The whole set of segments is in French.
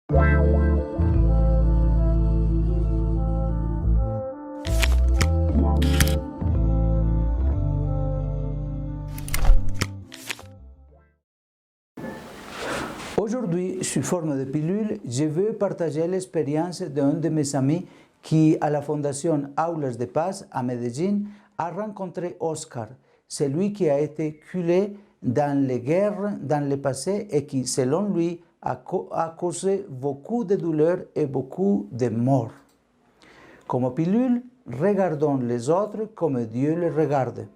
Aujourd'hui, sous forme de pilule, je veux partager l'expérience d'un de mes amis qui, à la Fondation Aulas de Paz à Medellín, a rencontré Oscar, celui qui a été culé dans les guerres dans le passé et qui, selon lui, a causé beaucoup de douleurs et beaucoup de morts. Comme pilule, regardons les autres comme Dieu les regarde.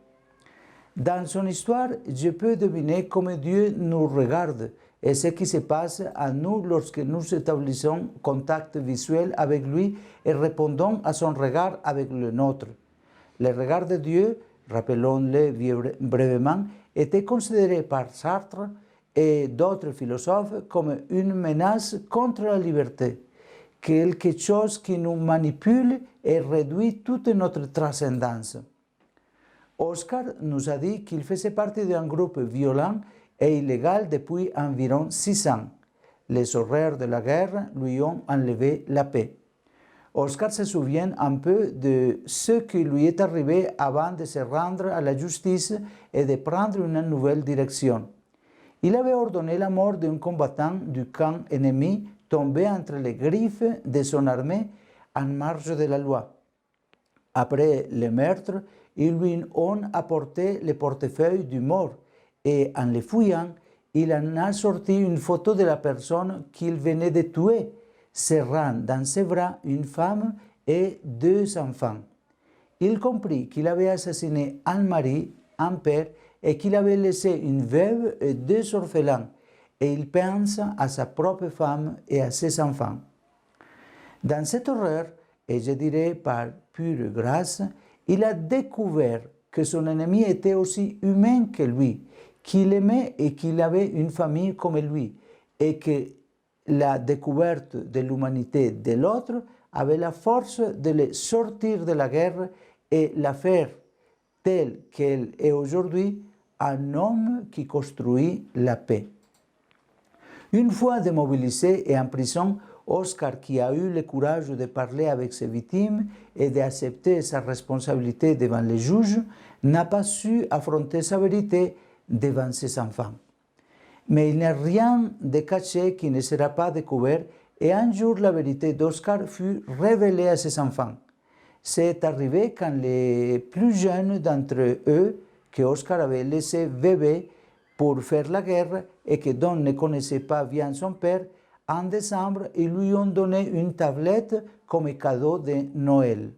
Dans son histoire, je peux deviner comment Dieu nous regarde et ce qui se passe à nous lorsque nous établissons contact visuel avec lui et répondons à son regard avec le nôtre. Le regard de Dieu, rappelons-le brièvement, était considéré par Sartre et d'autres philosophes comme une menace contre la liberté, quelque chose qui nous manipule et réduit toute notre transcendance. Oscar nous a dit qu'il faisait partie d'un groupe violent et illégal depuis environ 6 ans. Les horreurs de la guerre lui ont enlevé la paix. Oscar se souvient un peu de ce qui lui est arrivé avant de se rendre à la justice et de prendre une nouvelle direction. Il avait ordonné la mort d'un combattant du camp ennemi tombé entre les griffes de son armée en marge de la loi. Après le meurtre, ils lui ont apporté le portefeuille du mort et en le fouillant, il en a sorti une photo de la personne qu'il venait de tuer, serrant dans ses bras une femme et 2 enfants. Il comprit qu'il avait assassiné un mari, un père, et qu'il avait laissé une veuve et 2 orphelins, et il pense à sa propre femme et à ses enfants. Dans cette horreur, et je dirais par pure grâce, il a découvert que son ennemi était aussi humain que lui, qu'il aimait et qu'il avait une famille comme lui, et que la découverte de l'humanité de l'autre avait la force de le sortir de la guerre et la faire telle qu'elle est aujourd'hui, un homme qui construit la paix. Une fois démobilisé et en prison, Oscar, qui a eu le courage de parler avec ses victimes et d'accepter sa responsabilité devant les juges, n'a pas su affronter sa vérité devant ses enfants. Mais il n'y a rien de caché qui ne sera pas découvert et un jour la vérité d'Oscar fut révélée à ses enfants. C'est arrivé quand les plus jeunes d'entre eux, que Oscar avait laissé bébé pour faire la guerre et que dont ne connaissait pas bien son père, en décembre, ils lui ont donné une tablette comme cadeau de Noël.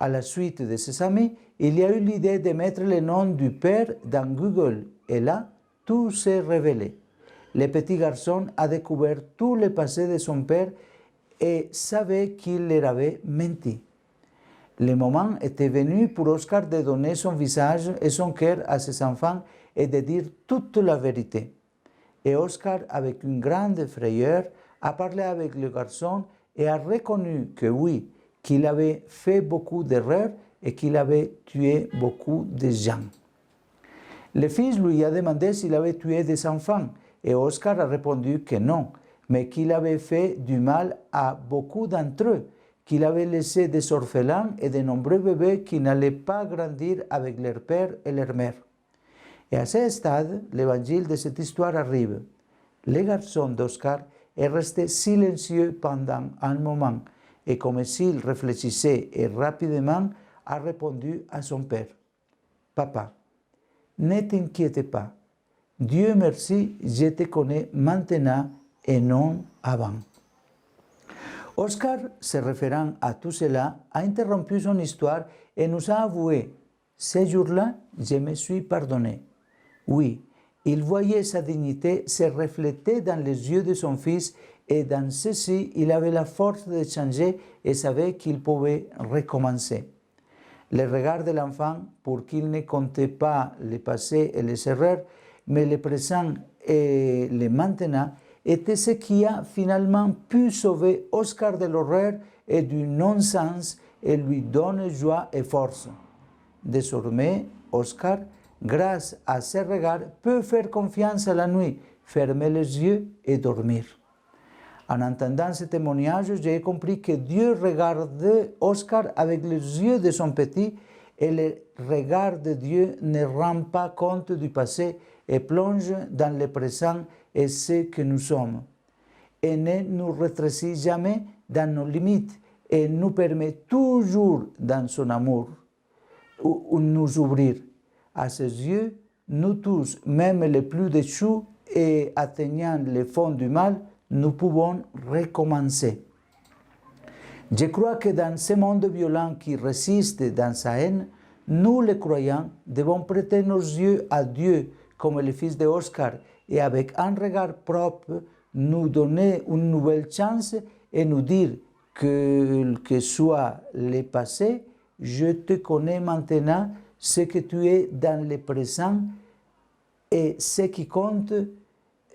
À la suite de ses amis, il y a eu l'idée de mettre le nom du père dans Google et là, tout s'est révélé. Le petit garçon a découvert tout le passé de son père et savait qu'il leur avait menti. Le moment était venu pour Oscar de donner son visage et son cœur à ses enfants et de dire toute la vérité. Et Oscar, avec une grande frayeur, a parlé avec le garçon et a reconnu que oui, qu'il avait fait beaucoup d'erreurs et qu'il avait tué beaucoup de gens. Le fils lui a demandé s'il avait tué des enfants et Oscar a répondu que non, mais qu'il avait fait du mal à beaucoup d'entre eux, qu'il avait laissé des orphelins et de nombreux bébés qui n'allaient pas grandir avec leur père et leur mère. Et à ce stade, l'évangile de cette histoire arrive. Le garçon d'Oscar est resté silencieux pendant un moment et comme s'il réfléchissait et rapidement a répondu à son père. « Papa, ne t'inquiète pas. Dieu merci, je te connais maintenant et non avant. » Oscar, se référant à tout cela, a interrompu son histoire et nous a avoué « Ce jour-là, je me suis pardonné. » Oui, il voyait sa dignité se refléter dans les yeux de son fils et dans ceci, il avait la force de changer et savait qu'il pouvait recommencer. Le regard de l'enfant, pour qu'il ne comptait pas le passé et les erreurs, mais le présent et le maintenant, était ce qui a finalement pu sauver Oscar de l'horreur et du non-sens et lui donner joie et force. Désormais, Oscar, grâce à ce regard, peut faire confiance à la nuit, fermer les yeux et dormir. En entendant ce témoignage, j'ai compris que Dieu regarde Oscar avec les yeux de son petit et le regard de Dieu ne rend pas compte du passé et plonge dans le présent et ce que nous sommes. Et ne nous rétrécit jamais dans nos limites et nous permet toujours dans son amour nous ouvrir. À ses yeux, nous tous, même les plus déchus et atteignant le fond du mal, nous pouvons recommencer. Je crois que dans ce monde violent qui résiste dans sa haine, nous les croyants devons prêter nos yeux à Dieu comme le fils de Oscar et avec un regard propre nous donner une nouvelle chance et nous dire que soit le passé, je te connais maintenant, ce que tu es dans le présent et ce qui compte,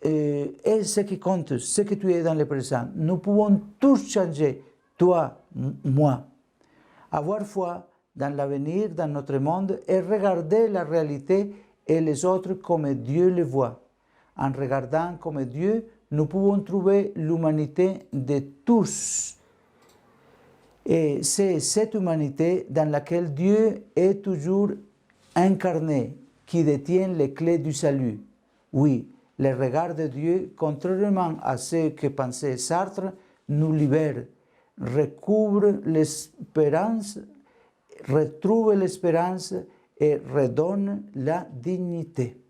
ce que tu es dans le présent. Nous pouvons tous changer, toi, moi. Avoir foi dans l'avenir, dans notre monde, et regarder la réalité et les autres comme Dieu le voit. En regardant comme Dieu, nous pouvons trouver l'humanité de tous. Et c'est cette humanité dans laquelle Dieu est toujours incarné, qui détient les clés du salut. Oui, le regard de Dieu, contrairement à ce que pensait Sartre, nous libère, recouvre l'espérance, retrouve l'espérance et redonne la dignité.